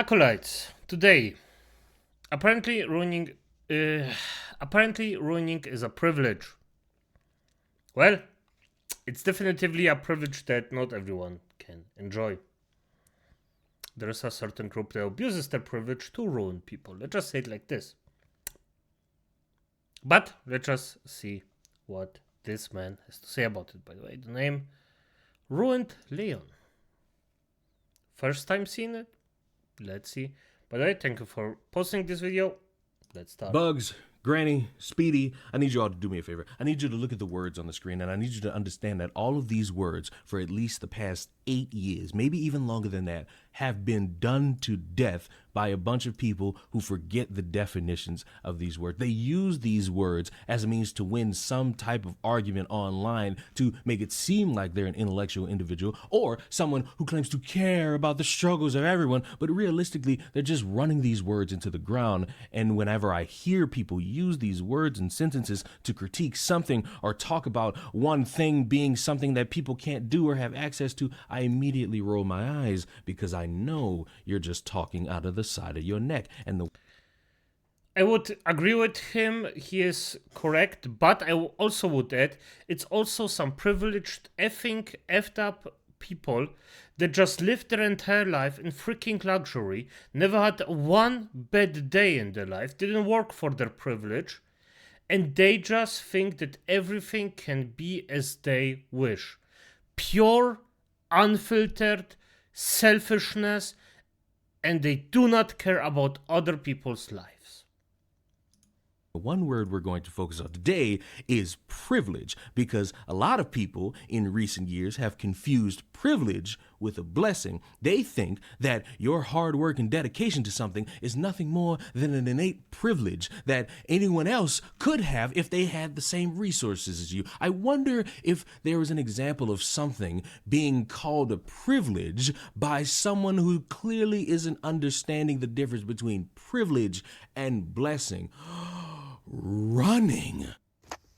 Acolytes, today, apparently ruining is a privilege. Well, it's definitively a privilege that not everyone can enjoy. There is a certain group that abuses their privilege to ruin people. Let's just say it like this. But let's just see what this man has to say about it. By the way, the name Ruined Leon. First time seeing it? Let's see. By the way, thank you for posting this video. Let's start. Bugs, Granny, Speedy, I need you all to do me a favor. I need you to look at the words on the screen, and I need you to understand that all of these words, for at least the past 8 years, maybe even longer than that, have been done to death by a bunch of people who forget the definitions of these words. They use these words as a means to win some type of argument online to make it seem like they're an intellectual individual or someone who claims to care about the struggles of everyone, but realistically, they're just running these words into the ground. And whenever I hear people use these words and sentences to critique something or talk about one thing being something that people can't do or have access to, I immediately roll my eyes because I know you're just talking out of the side of your neck. And I would agree with him, he is correct, but I also would add, it's also some privileged effed up people that just lived their entire life in freaking luxury, never had one bad day in their life, didn't work for their privilege, and they just think that everything can be as they wish. Pure, unfiltered selfishness, and they do not care about other people's lives. one word we're going to focus on today is privilege, because a lot of people in recent years have confused privilege with a blessing. They think that your hard work and dedication to something is nothing more than an innate privilege that anyone else could have if they had the same resources as you. I wonder if there was an example of something being called a privilege by someone who clearly isn't understanding the difference between privilege and blessing. Running.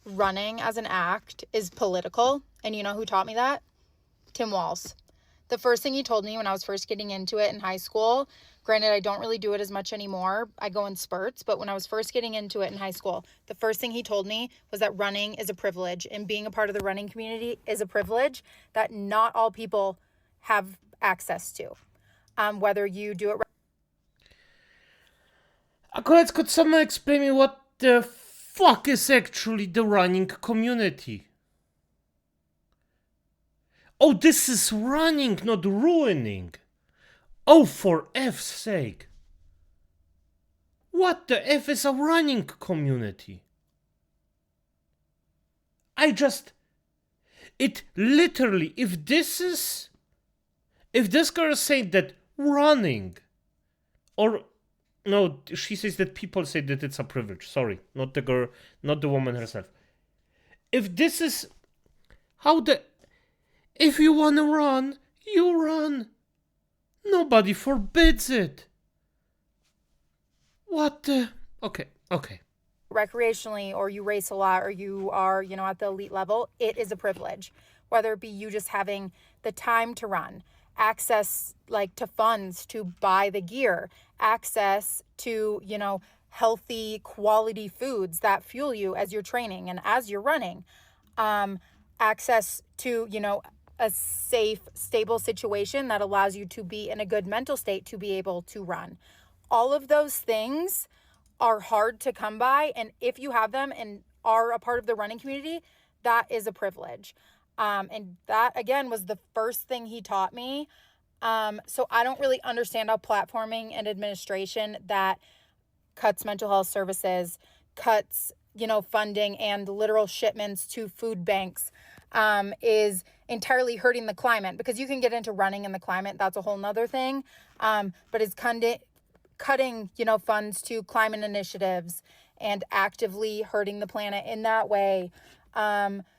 Running as an act is political. And you know who taught me that? Tim Walz. The first thing he told me when I was first getting into it in high school, granted, I don't really do it as much anymore. I go in spurts, but when I was first getting into it in high school, the first thing he told me was that running is a privilege, and being a part of the running community is a privilege that not all people have access to. Whether you do it. Acolytes, could someone explain me what the fuck is actually the running community? Oh, this is running, not ruining. Oh, for F's sake. What the F is a running community? It literally, if this girl is saying that running, or no, she says that people say that it's a privilege. Sorry, not the girl, not the woman herself. If this is if you want to run, you run. Nobody forbids it. What the? Okay. Recreationally, or you race a lot, or you are, at the elite level, it is a privilege. Whether it be you just having the time to run, access to funds to buy the gear, access to, healthy quality foods that fuel you as you're training and as you're running, access to, a safe, stable situation that allows you to be in a good mental state to be able to run. All of those things are hard to come by, and if you have them and are a part of the running community, that is a privilege. And that, again, was the first thing he taught me. So I don't really understand how platforming and administration that cuts mental health services, cuts, funding and literal shipments to food banks, is entirely hurting the climate, because you can get into running in the climate. That's a whole nother thing. But it's cutting, funds to climate initiatives and actively hurting the planet in that way.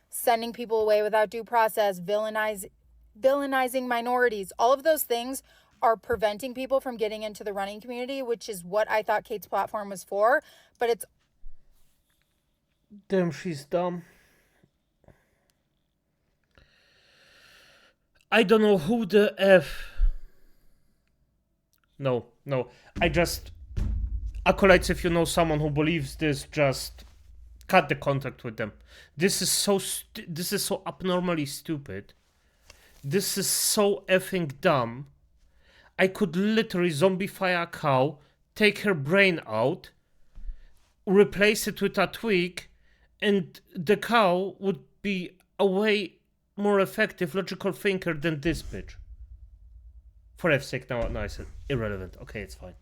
Sending people away without due process, villainizing minorities. All of those things are preventing people from getting into the running community, which is what I thought Kate's platform was for. But it's... Damn, she's dumb. I don't know who the F No. I just acolytes. If you know someone who believes this, just cut the contact with them. This is so abnormally stupid. This is so effing dumb. I could literally zombify a cow, take her brain out, replace it with a twig, and the cow would be a way more effective logical thinker than this bitch. For F's sake, now I said irrelevant. Okay, it's fine.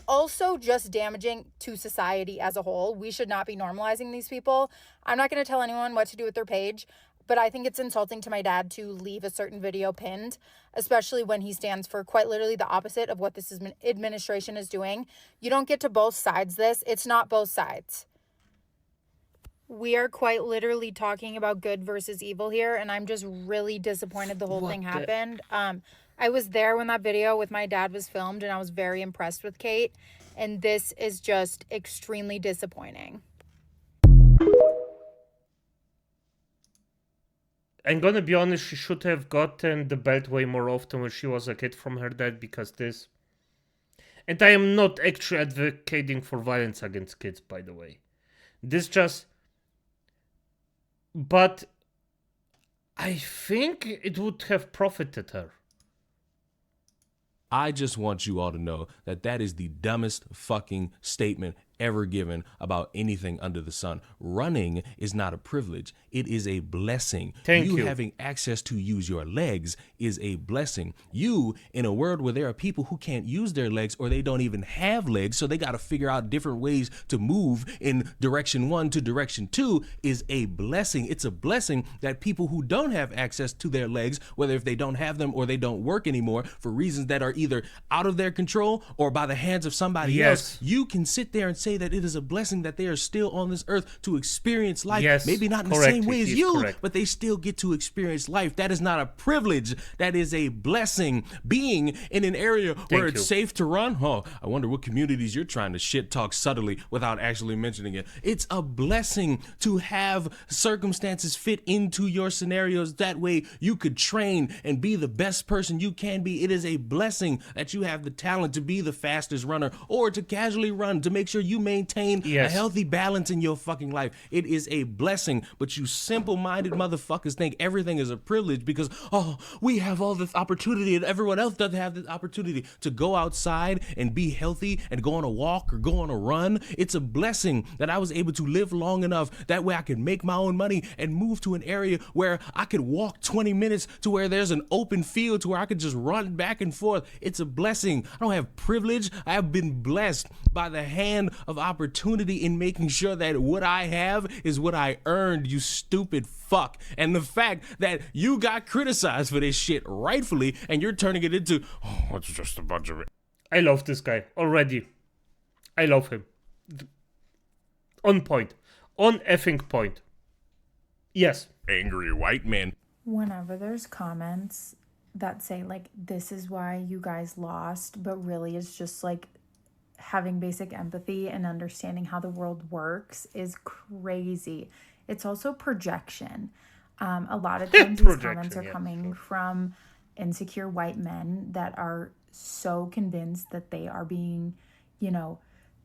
Also just damaging to society as a whole. We should not be normalizing these people. I'm not going to tell anyone what to do with their page, but I think it's insulting to my dad to leave a certain video pinned, especially when he stands for quite literally the opposite of what this administration is doing. You don't get to both sides this. It's not both sides. We are quite literally talking about good versus evil here, and I'm just really disappointed the whole thing happened. I was there when that video with my dad was filmed, and I was very impressed with Kate, and this is just extremely disappointing. I'm gonna be honest, she should have gotten the belt way more often when she was a kid from her dad, because this... And I am not actually advocating for violence against kids, by the way. This just... But I think it would have profited her. I just want you all to know that that is the dumbest fucking statement ever given about anything under the sun. Running is not a privilege. It is a blessing. Thank you. Having access to use your legs is a blessing. You, in a world where there are people who can't use their legs or they don't even have legs, so they got to figure out different ways to move in direction 1 to direction 2, is a blessing. It's a blessing that people who don't have access to their legs, whether if they don't have them or they don't work anymore for reasons that are either out of their control or by the hands of somebody else, you can sit there and say that it is a blessing that they are still on this earth to experience life. Yes, maybe not in the same way as you, but they still get to experience life. That is not a privilege. That is a blessing. Being in an area where it's safe to run. Oh, I wonder what communities you're trying to shit talk subtly without actually mentioning it. It's a blessing to have circumstances fit into your scenarios. That way you could train and be the best person you can be. It is a blessing that you have the talent to be the fastest runner or to casually run, to make sure you maintain a healthy balance in your fucking life. It is a blessing, but you simple-minded motherfuckers think everything is a privilege because, oh, we have all this opportunity and everyone else doesn't have this opportunity to go outside and be healthy and go on a walk or go on a run. It's a blessing that I was able to live long enough that way I could make my own money and move to an area where I could walk 20 minutes to where there's an open field to where I could just run back and forth. It's a blessing. I don't have privilege. I have been blessed by the hand of opportunity in making sure that what I have is what I earned, you stupid fuck. And the fact that you got criticized for this shit rightfully and you're turning it into, oh, it's just a bunch of it. I love this guy already. I love him. On point. On effing point. Yes. Angry white man. Whenever there's comments that say, like, this is why you guys lost, but really it's just, like, having basic empathy and understanding how the world works is crazy. It's also projection. A lot of times these comments are coming from insecure white men that are so convinced that they are being,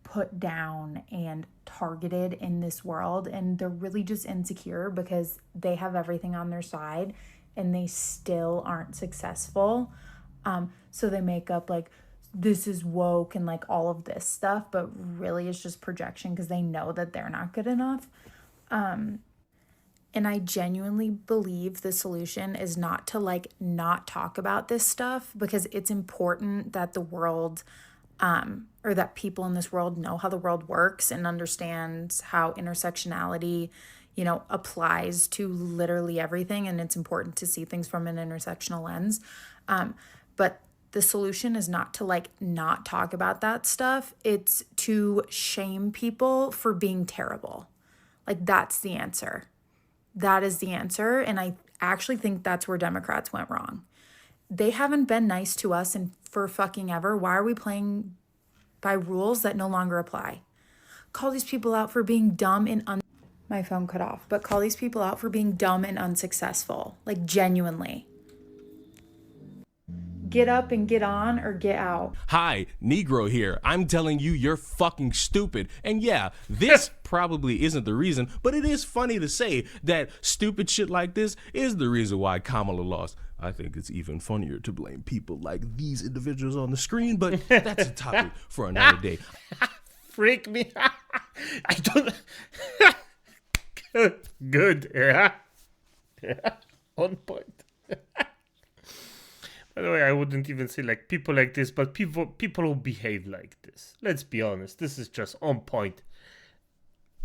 put down and targeted in this world, and they're really just insecure because they have everything on their side and they still aren't successful. So they make up like, this is woke and like all of this stuff, but really it's just projection because they know that they're not good enough. And I genuinely believe the solution is not to like not talk about this stuff, because it's important that the world or that people in this world know how the world works and understands how intersectionality, applies to literally everything. And it's important to see things from an intersectional lens. But the solution is not to like not talk about that stuff. It's to shame people for being terrible. Like, that's the answer. That is the answer. And I actually think that's where Democrats went wrong. They haven't been nice to us for fucking ever. Why are we playing by rules that no longer apply? Call these people out for being dumb and my phone cut off, but call these people out for being dumb and unsuccessful. Like, genuinely. Get up and get on or get out. Hi, Negro here. I'm telling you, you're fucking stupid. And yeah, this probably isn't the reason, but it is funny to say that stupid shit like this is the reason why Kamala lost. I think it's even funnier to blame people like these individuals on the screen, but that's a topic for another day. Freak me. I don't. Good. Yeah. On point. By the way, I wouldn't even say like people like this, but people who behave like this. Let's be honest. This is just on point.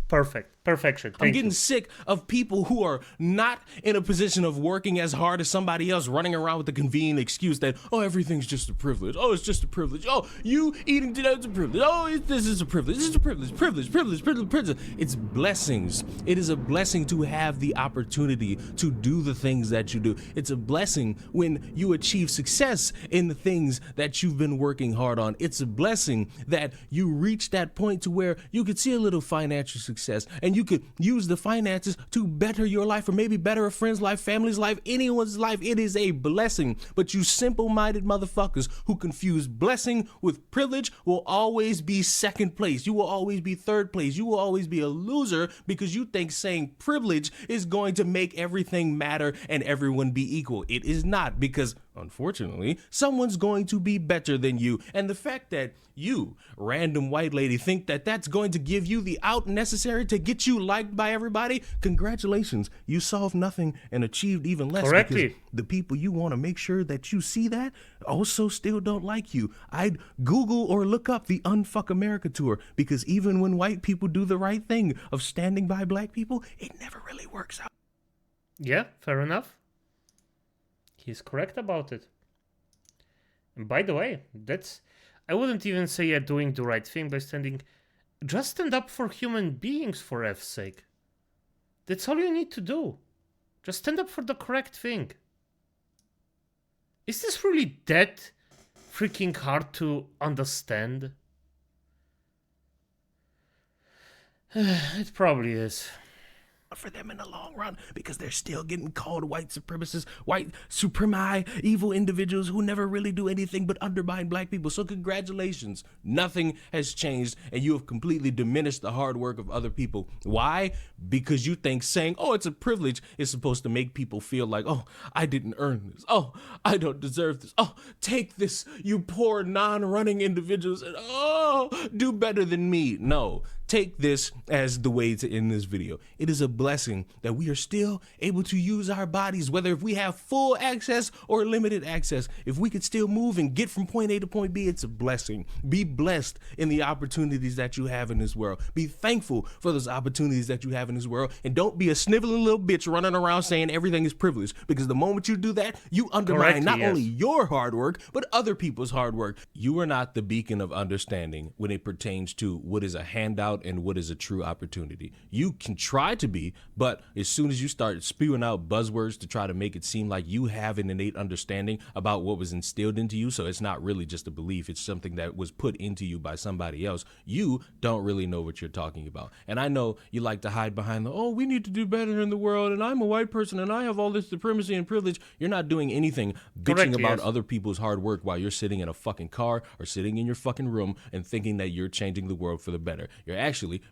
Perfection. I'm getting sick of people who are not in a position of working as hard as somebody else, running around with the convenient excuse that, oh, everything's just a privilege. Oh, it's just a privilege. Oh, you eating tonight's a privilege. Oh, this is a privilege. This is a privilege. Privilege. It's blessings. It is a blessing to have the opportunity to do the things that you do. It's a blessing when you achieve success in the things that you've been working hard on. It's a blessing that you reach that point to where you could see a little financial success and you could use the finances to better your life or maybe better a friend's life, family's life, anyone's life. It is a blessing. But you simple-minded motherfuckers who confuse blessing with privilege will always be second place. You will always be third place. You will always be a loser because you think saying privilege is going to make everything matter and everyone be equal. It is not, because unfortunately, someone's going to be better than you. And the fact that you, random white lady, think that that's going to give you the out necessary to get you liked by everybody, congratulations. You solved nothing and achieved even less. Correctly. Because the people you want to make sure that you see that also still don't like you. I'd Google or look up the Unfuck America tour, because even when white people do the right thing of standing by black people, it never really works out. Yeah, fair enough. He's correct about it. And by the way, I wouldn't even say you're doing the right thing by just stand up for human beings, for F's sake. That's all you need to do. Just stand up for the correct thing. Is this really that freaking hard to understand? It probably is. For them in the long run, because they're still getting called white supremacists, white supremi, evil individuals who never really do anything but undermine black people. So congratulations, nothing has changed, and you have completely diminished the hard work of other people. Why? Because you think saying, oh, it's a privilege is supposed to make people feel like, oh, I didn't earn this. Oh, I don't deserve this. Oh, take this, you poor non-running individuals, and oh, do better than me. No. Take this as the way to end this video. It is a blessing that we are still able to use our bodies, whether if we have full access or limited access. If we could still move and get from point A to point B, it's a blessing. Be blessed in the opportunities that you have in this world. Be thankful for those opportunities that you have in this world. And don't be a sniveling little bitch running around saying everything is privilege. Because the moment you do that, you undermine not only your hard work, but other people's hard work. You are not the beacon of understanding when it pertains to what is a handout and what is a true opportunity. You can try to be, but as soon as you start spewing out buzzwords to try to make it seem like you have an innate understanding about what was instilled into you, so it's not really just a belief, it's something that was put into you by somebody else, you don't really know what you're talking about. And I know you like to hide behind the, oh, we need to do better in the world, and I'm a white person, and I have all this supremacy and privilege. You're not doing anything bitching about other people's hard work while you're sitting in a fucking car or sitting in your fucking room and thinking that you're changing the world for the better. You're actually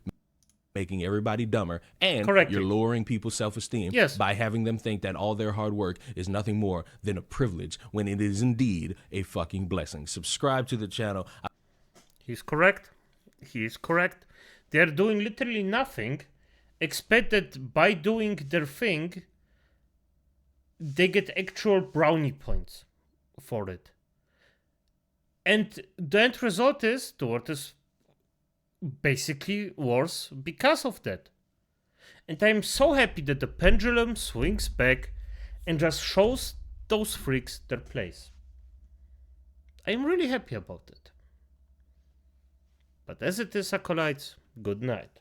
making everybody dumber, and you're lowering people's self-esteem by having them think that all their hard work is nothing more than a privilege when it is indeed a fucking blessing. Subscribe to the channel. He's correct. He is correct. They're doing literally nothing, expect that by doing their thing, they get actual brownie points for it. And the end result is the world is basically worse because of that. And I'm so happy that the pendulum swings back and just shows those freaks their place. I'm really happy about it. But as it is, acolytes, good night.